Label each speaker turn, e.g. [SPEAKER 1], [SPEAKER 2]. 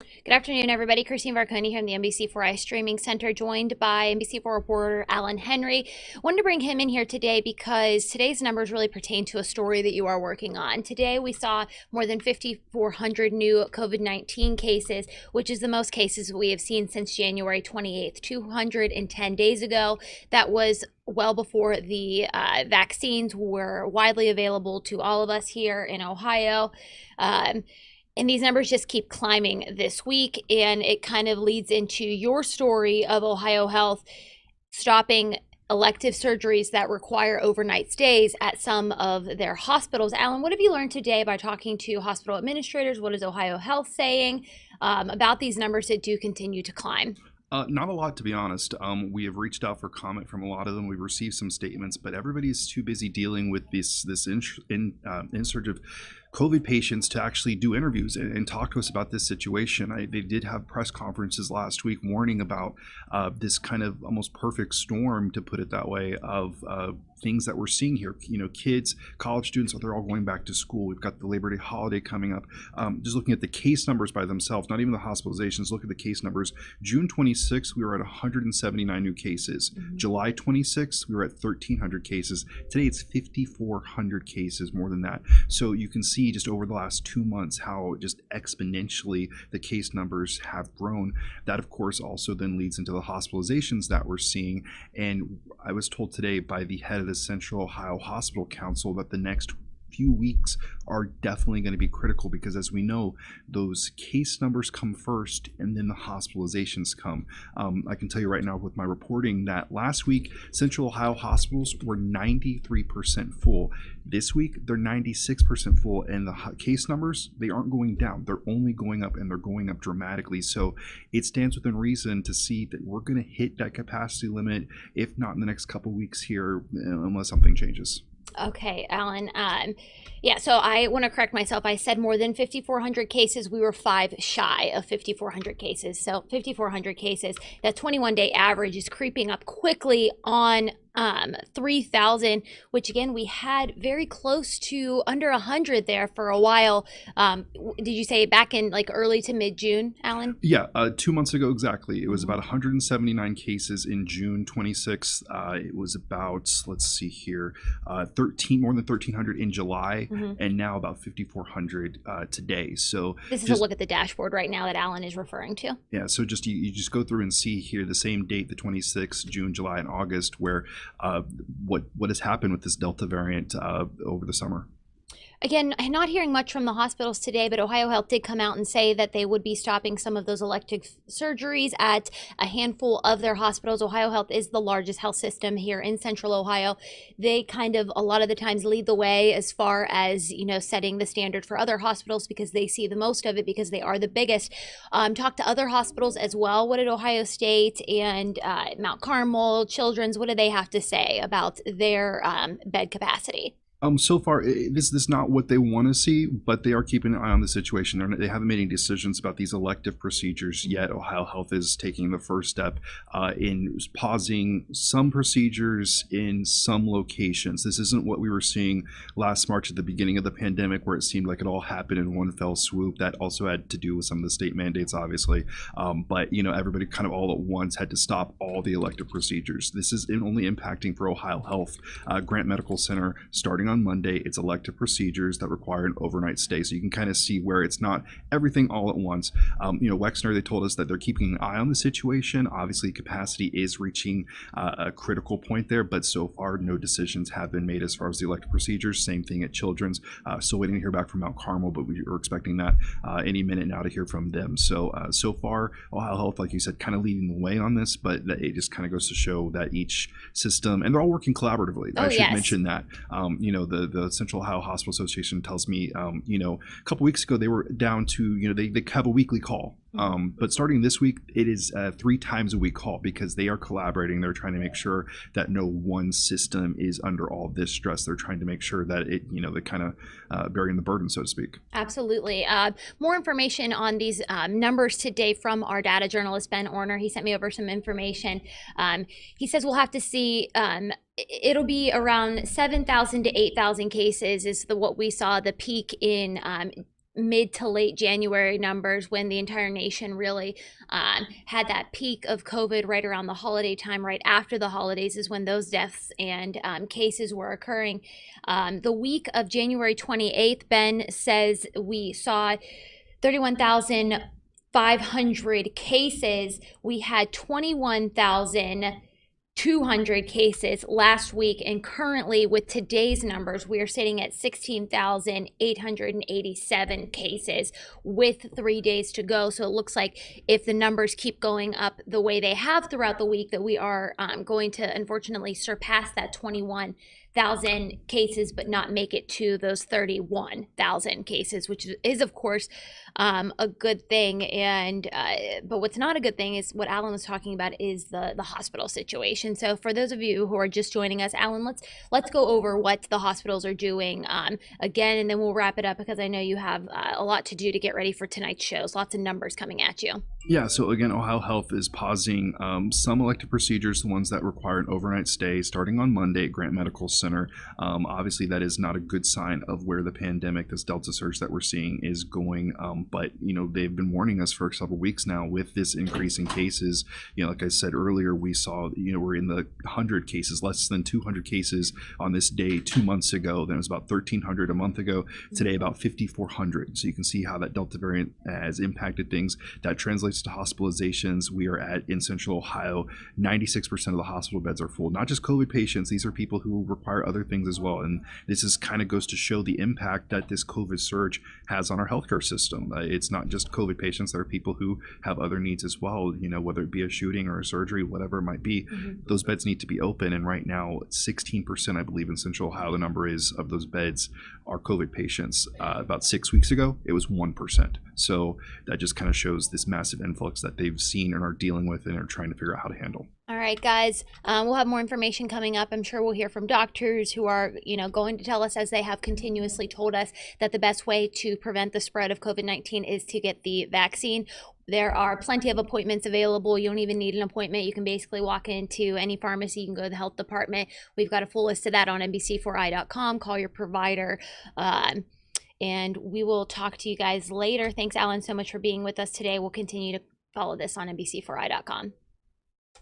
[SPEAKER 1] Good afternoon, everybody. Christine Varconi here in the NBC4i Streaming Center, joined by NBC4 reporter Alan Henry. Wanted to bring him in here today because today's numbers really pertain to a story that you are working on. Today, we saw more than 5,400 new COVID-19 cases, which is the most cases we have seen since January 28th, 210 days ago. That was well before the vaccines were widely available to all of us here in Ohio. And these numbers just keep climbing this week. And it kind of leads into your story of Ohio Health stopping elective surgeries that require overnight stays at some of their hospitals. Alan, what have you learned today by talking to hospital administrators? What is Ohio Health saying about these numbers that do continue to climb?
[SPEAKER 2] Not a lot, to be honest. We have reached out for comment from a lot of them. We've received some statements, but everybody's too busy dealing with this insurge of COVID patients to actually do interviews and talk to us about this situation. They did have press conferences last week warning about this kind of almost perfect storm, to put it that way, of things that we're seeing here. You know, kids, college students, they're all going back to school. We've got the Labor Day holiday coming up. Just looking at the case numbers by themselves, not even the hospitalizations, look at the case numbers. June 26th, we were at 179 new cases. July 26th, we were at 1,300 cases. Today, it's 5,400 cases, more than that. So you can see just over the last 2 months how just exponentially the case numbers have grown. That, of course, also then leads into the hospitalizations that we're seeing. And I was told today by the head of the Central Ohio Hospital Council that the next few weeks are definitely going to be critical, because as we know, those case numbers come first and then the hospitalizations come. I can tell you right now with my reporting that last week Central Ohio hospitals were 93% full. This week they're 96% full, and the case numbers, they aren't going down, they're only going up, and they're going up dramatically. So it stands within reason to see that we're going to hit that capacity limit, if not in the next couple weeks here, unless something changes.
[SPEAKER 1] Okay, Alan. Yeah, so I want to correct myself. I said more than 5,400 cases. We were 5 shy of 5,400 cases. So 5,400 cases. That 21-day average is creeping up quickly on 3,000, which again, we had very close to under 100 there for a while. Did you say back in like early to mid-June, Alan?
[SPEAKER 2] Yeah, 2 months ago exactly. It was about 179 cases in June 26th. It was about, let's see here, more than 1,300 in July, and now about 5,400 today. So
[SPEAKER 1] this is a look at the dashboard right now that Alan is referring to.
[SPEAKER 2] Yeah, so just you just go through and see here the same date, the 26th, June, July, and August, where what has happened with this Delta variant over the summer.
[SPEAKER 1] Again, I'm not hearing much from the hospitals today, but Ohio Health did come out and say that they would be stopping some of those elective surgeries at a handful of their hospitals. Ohio Health is the largest health system here in Central Ohio. They kind of a lot of the times lead the way as far as, you know, setting the standard for other hospitals because they see the most of it because they are the biggest. Talk to other hospitals as well. What did Ohio State and Mount Carmel, Children's, what do they have to say about their bed capacity?
[SPEAKER 2] So far, this is not what they want to see, but they are keeping an eye on the situation. They haven't made any decisions about these elective procedures yet. Ohio Health is taking the first step in pausing some procedures in some locations. This isn't what we were seeing last March at the beginning of the pandemic, where it seemed like it all happened in one fell swoop. That also had to do with some of the state mandates, obviously. But you know, everybody kind of all at once had to stop all the elective procedures. This is only impacting for Ohio Health. Grant Medical Center, starting on Monday, it's elective procedures that require an overnight stay. So you can kind of see where it's not everything all at once. You know, Wexner, they told us that they're keeping an eye on the situation. Obviously, capacity is reaching a critical point there, but so far, no decisions have been made as far as the elective procedures. Same thing at Children's. Still waiting to hear back from Mount Carmel, but we are expecting that any minute now to hear from them. So, so far, Ohio Health, like you said, kind of leading the way on this, but it just kind of goes to show that each system, and they're all working collaboratively. I should mention that. You know, the Central Ohio Hospital Association tells me, you know, a couple weeks ago they were down to, you know, they have a weekly call. But starting this week, it is 3 times a week call, because they are collaborating. They're trying to make sure that no one system is under all this stress. They're trying to make sure that it, you know, they kind of burying the burden, so to speak.
[SPEAKER 1] Absolutely. More information on these numbers today from our data journalist, Ben Orner. He sent me over some information. He says we'll have to see it'll be around 7,000 to 8,000 cases is what we saw the peak in mid to late January numbers, when the entire nation really had that peak of COVID right around the holiday time. Right after the holidays is when those deaths and cases were occurring. The week of January 28th, Ben says we saw 31,500 cases. We had 21,200 cases last week, and currently with today's numbers we are sitting at 16,887 cases with 3 days to go. So it looks like if the numbers keep going up the way they have throughout the week, that we are going to unfortunately surpass that 21,000 cases, but not make it to those 31,000 cases, which is of course a good thing. And but what's not a good thing is what Alan was talking about, is the hospital situation. So for those of you who are just joining us, Alan, let's go over what the hospitals are doing again, and then we'll wrap it up, because I know you have a lot to do to get ready for tonight's shows. Lots of numbers coming at you.
[SPEAKER 2] Yeah, so again, Ohio Health is pausing some elective procedures, the ones that require an overnight stay, starting on Monday at Grant Medical Center. Obviously, that is not a good sign of where the pandemic, this Delta surge that we're seeing, is going. But, they've been warning us for several weeks now with this increase in cases. Like I said earlier, we saw, we're in the 100 cases, less than 200 cases on this day 2 months ago. Then it was about 1,300 a month ago. Today, about 5,400. So you can see how that Delta variant has impacted things. That translates to hospitalizations. We are in Central Ohio, 96% of the hospital beds are full. Not just COVID patients, these are people who require other things as well. And this is kind of goes to show the impact that this COVID surge has on our healthcare system. It's not just COVID patients. There are people who have other needs as well, whether it be a shooting or a surgery, whatever it might be. Those beds need to be open. And right now, 16%, I believe, in Central Ohio, the number is, of those beds are COVID patients. About 6 weeks ago, it was 1%. So that just kind of shows this massive influx that they've seen and are dealing with and are trying to figure out how to handle.
[SPEAKER 1] All right, guys, we'll have more information coming up. I'm sure we'll hear from doctors who are, going to tell us, as they have continuously told us, that the best way to prevent the spread of COVID-19 is to get the vaccine. There are plenty of appointments available. You don't even need an appointment. You can basically walk into any pharmacy. You can go to the health department. We've got a full list of that on NBC4i.com. Call your provider. And we will talk to you guys later. Thanks, Alan, so much for being with us today. We'll continue to follow this on NBC4i.com.